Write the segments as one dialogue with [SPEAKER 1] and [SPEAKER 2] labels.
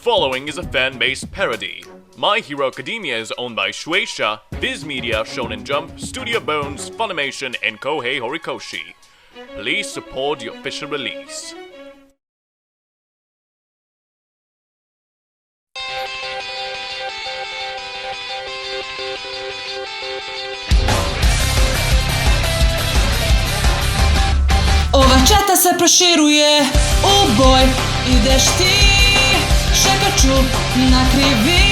[SPEAKER 1] following is a fan-based parody. My Hero Academia is owned by Shueisha, Viz Media, Shonen Jump, Studio Bones, Funimation, and Kohei Horikoshi. Please support the official release.
[SPEAKER 2] Ova četa se proširuje u boj. Ideš ti, šekaču na krivi.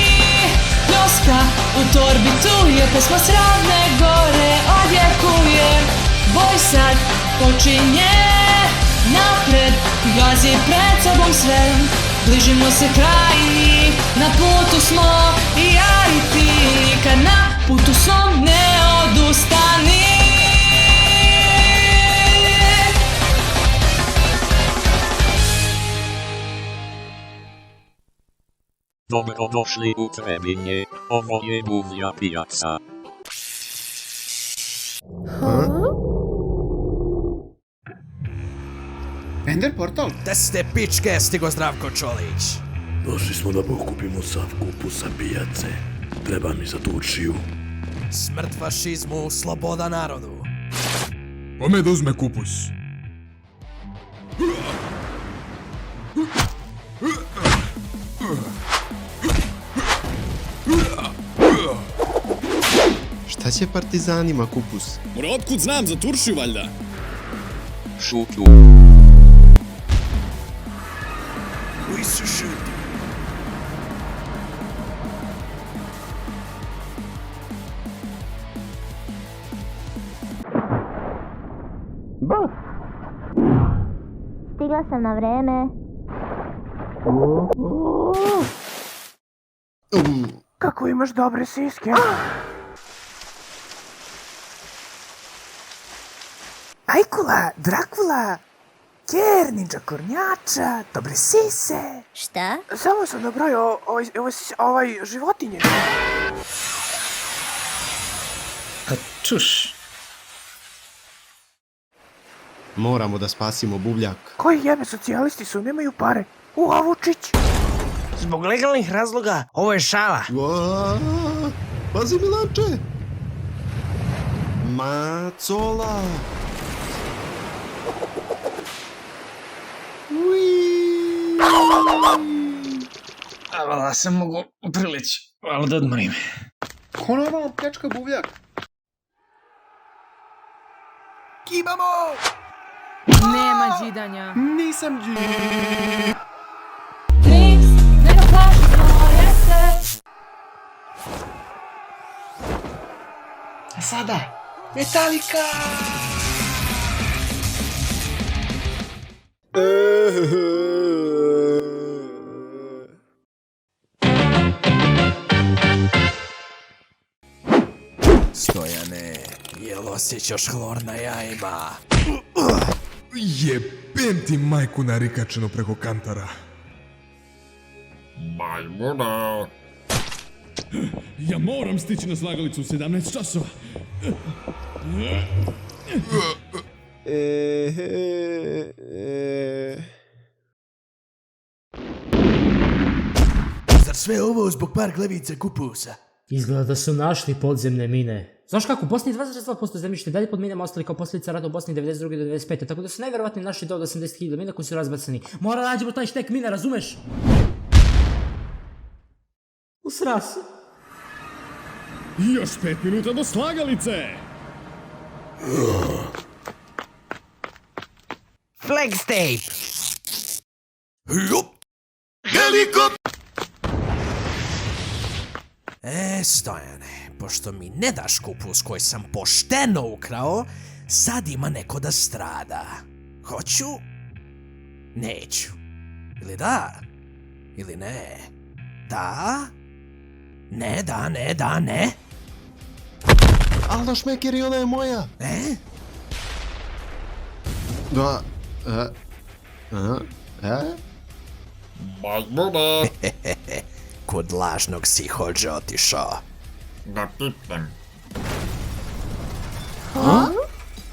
[SPEAKER 2] Pljoska u torbi tu je, pesma s Ravne gore odjekuje. Boj sad počinje, napred gazi pred sobom sve. Bližimo se kraju, na putu smo i ja i ti. Kad na putu svom ne odustani.
[SPEAKER 3] Dobrodošli u Trebinje, ovo je Buvlja pijaca.
[SPEAKER 4] Ender portal?
[SPEAKER 5] Da ste pičke, stigo Zdravko Čolić.
[SPEAKER 6] Došli smo da pokupimo sav kupus sa pijace. Treba mi za tučiju.
[SPEAKER 5] Smrt fašizmu, sloboda narodu.
[SPEAKER 7] Kome da uzme kupus?
[SPEAKER 8] Šta će partizanima kupus?
[SPEAKER 9] Mora otkud znam, za Turšiju valjda.
[SPEAKER 3] Šuplju.
[SPEAKER 5] Koji se šuti?
[SPEAKER 10] Stigla sam na vreme.
[SPEAKER 4] Kako imaš dobre siske? Ajkula, Drakula, Ker, Ninja Kornjača, dobre sise.
[SPEAKER 10] Šta?
[SPEAKER 4] Samo sam nabrojao ovaj životinje.
[SPEAKER 9] Čuš.
[SPEAKER 8] Moramo da spasimo buvljak.
[SPEAKER 4] Koji jebe socijalisti su, nemaju pare. Vučić.
[SPEAKER 11] Zbog legalnih razloga, ovo je šala.
[SPEAKER 8] Pazi Milanče! Macola!
[SPEAKER 11] Avala, sam mogu prilići. Hvala da odmorim.
[SPEAKER 4] Ko normalno pljačka buvljak? Kibamo!
[SPEAKER 2] Nema đidanja.
[SPEAKER 4] Nisam džid.
[SPEAKER 2] Niks, nego plašimo jeste.
[SPEAKER 4] A sada, Metallica!
[SPEAKER 5] Stojane, jel osjećaš hlor na jajima?
[SPEAKER 7] Jebem ti majku narikačenu preko kantara.
[SPEAKER 9] Majmuna. Ja moram stići na slagalicu u 17 časova.
[SPEAKER 5] Zar sve ovo zbog par glavica kupusa?
[SPEAKER 11] Izgleda da su našli podzemne mine. Znaš kako, u Bosni 22% zemljište dalje pod minama ostali kao posljedica rata u Bosni 92. do 95. Tako da su najvjerovatnije našli do 80.000 mina koji su razbacani. Mora nađemo taj štek mina, razumeš? Usra se.
[SPEAKER 9] Još 5 minuta do slagalice.
[SPEAKER 11] Flagstape!
[SPEAKER 5] Stojane, pošto mi ne daš kupus koji sam pošteno ukrao, sad ima neko da strada. Hoću? Neću. Ili da? Ili ne? Da? Ne, da, ne, da, ne?
[SPEAKER 8] Aldo Šmeker i ona je moja! Da...
[SPEAKER 9] Majmuna.
[SPEAKER 5] Kod lažnog si hođe otišao.
[SPEAKER 9] Da pipnem.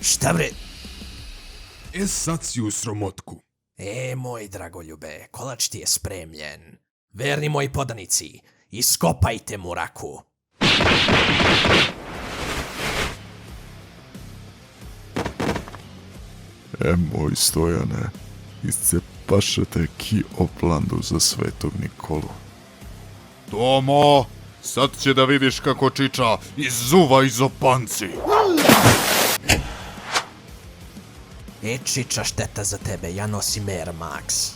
[SPEAKER 5] Šta bre?
[SPEAKER 7] Sad si u sromotku.
[SPEAKER 5] Moj dragoljube, kolač ti je spremljen. Verni moji podanici, iskopajte mu raku.
[SPEAKER 7] Moj Stojane, iscepašete ki oplandu za Svetog Nikolu. Tomo, sad će da vidiš kako čiča izzuva iz opanci.
[SPEAKER 5] Čiča, šteta za tebe, ja nosim Air Max.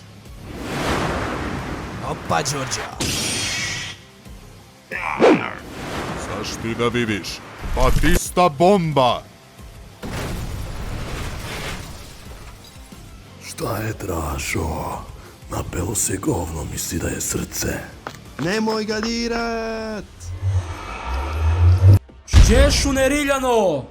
[SPEAKER 5] Opa, Đorđo.
[SPEAKER 7] Znaš ti da vidiš, Batista bomba!
[SPEAKER 6] Šta je Dražo? Napelo se govno, misli da je srce.
[SPEAKER 8] Nemoj ga dirat!
[SPEAKER 11] Češu neriljano!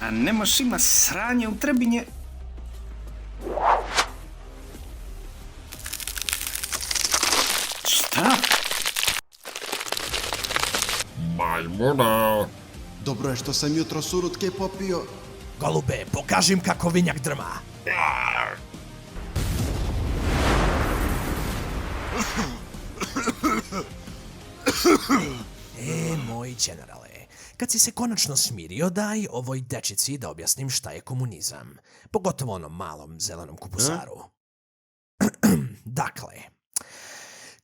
[SPEAKER 10] A nemaš ima sranje u Trebinje. Šta?
[SPEAKER 9] Majmuna.
[SPEAKER 8] Dobro je što sam jutro surutke popio.
[SPEAKER 5] Golube, pokažim kako vinjak drma. Moj generale, kad si se konačno smirio, daj ovoj dečici da objasnim šta je komunizam. Pogotovo onom malom zelenom kupusaru. Dakle,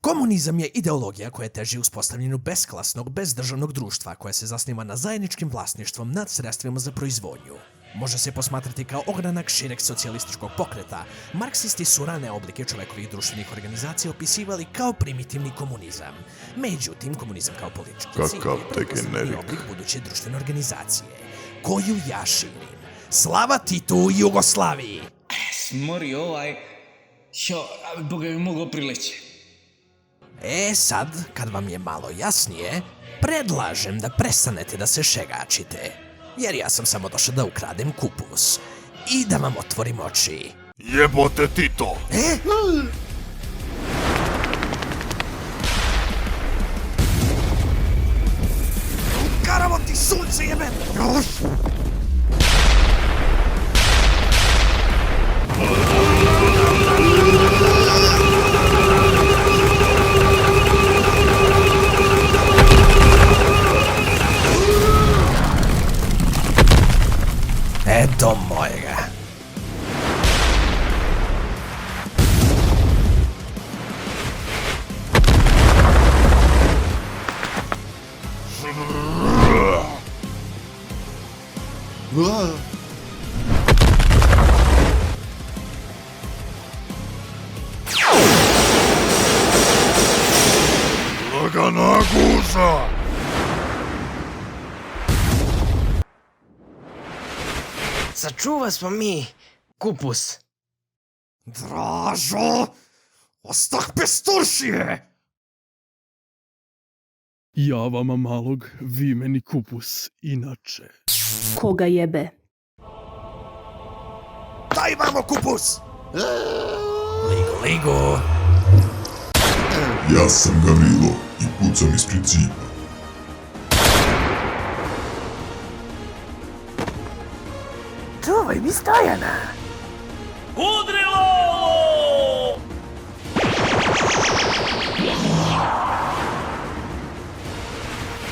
[SPEAKER 5] komunizam je ideologija koja teži uspostavljanju besklasnog, bezdržavnog društva koja se zasniva na zajedničkim vlasništvom nad sredstvima za proizvodnju. Može se posmatrati kao ogranak šireg socijalističkog pokreta. Marksisti su rane oblike čovekovih društvenih organizacija opisivali kao primitivni komunizam. Međutim, komunizam kao politički cilj je pretpostavljeni oblik buduće društvene organizacije, koju ja širim. Slava Titu i Jugoslaviji!
[SPEAKER 10] Smori Boga bi mogao prileći.
[SPEAKER 5] Sad, kad vam je malo jasnije, predlažem da prestanete da se šegačite. Jer ja sam samo došao da ukradem kupus. I da vam otvorim oči.
[SPEAKER 7] Jebote Tito!
[SPEAKER 5] Karavo ti sunce jebe! Eto mojega.
[SPEAKER 7] Lagana guza!
[SPEAKER 10] Sačuva smo mi kupus.
[SPEAKER 5] Dražo! Ostah bez turšije!
[SPEAKER 9] Ja vama malog, vi meni kupus, inače.
[SPEAKER 2] Koga jebe?
[SPEAKER 5] Daj vamo kupus! Ligo, ligo!
[SPEAKER 7] Ja sam Gavrilo i pucam iz principa.
[SPEAKER 4] Čuvaj mi Stojana!
[SPEAKER 1] Udrilo!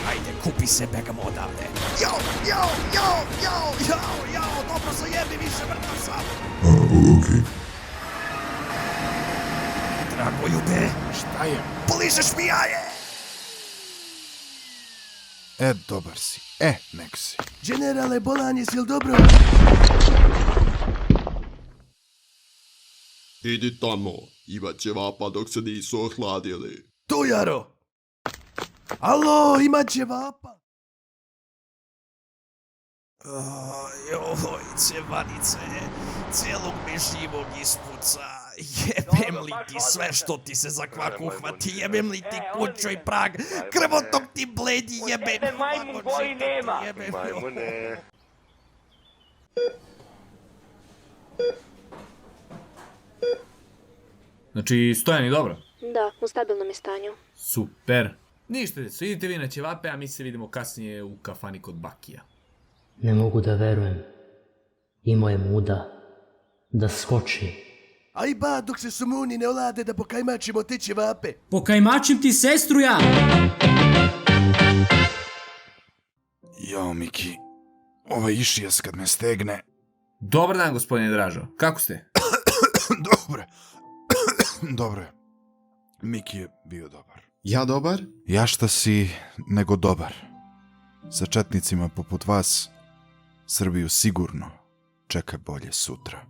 [SPEAKER 5] Ajde, kupi se, begamo odavde. Jao, dobro zajebi više mrtav sam.
[SPEAKER 7] Okej.
[SPEAKER 5] Dragoljube,
[SPEAKER 8] Šta je?
[SPEAKER 5] poližeš mi jaje!
[SPEAKER 8] Dobar si. Nek si.
[SPEAKER 5] Generale, bolan jesi li dobro?
[SPEAKER 6] Idi tamo, imat će vapa dok se nisu ohladili.
[SPEAKER 5] Tu, Jaro! Alo, imat će vapa! Joj, cevanice, cijelog me živog ispuca. Jebem li ti sve što ti se za kvaku uhvati, jebem li ti kuću i prag, krvotok ti bledi, jebem.
[SPEAKER 4] Majmun boji nema!
[SPEAKER 12] Znači, Stojan je dobro?
[SPEAKER 2] Da, u stabilnom je stanju.
[SPEAKER 12] Super. Ništa, idite vi na ćevape, a mi se vidimo kasnije u kafani kod Bakija.
[SPEAKER 11] Ne mogu da verujem. Imao je muda. da skoči.
[SPEAKER 8] Aj ba, dok se sumuni ne olade da pokajmačimo te ćevape.
[SPEAKER 11] Pokajmačim ti sestru ja!
[SPEAKER 7] Jao, Miki, ovaj išijas kad me stegne.
[SPEAKER 12] Dobar dan, gospodine Dražo. Kako ste?
[SPEAKER 7] Dobro je. Miki je bio dobar.
[SPEAKER 8] Ja dobar?
[SPEAKER 7] Ja šta si nego dobar. Sa četnicima poput vas, Srbiju sigurno čeka bolje sutra.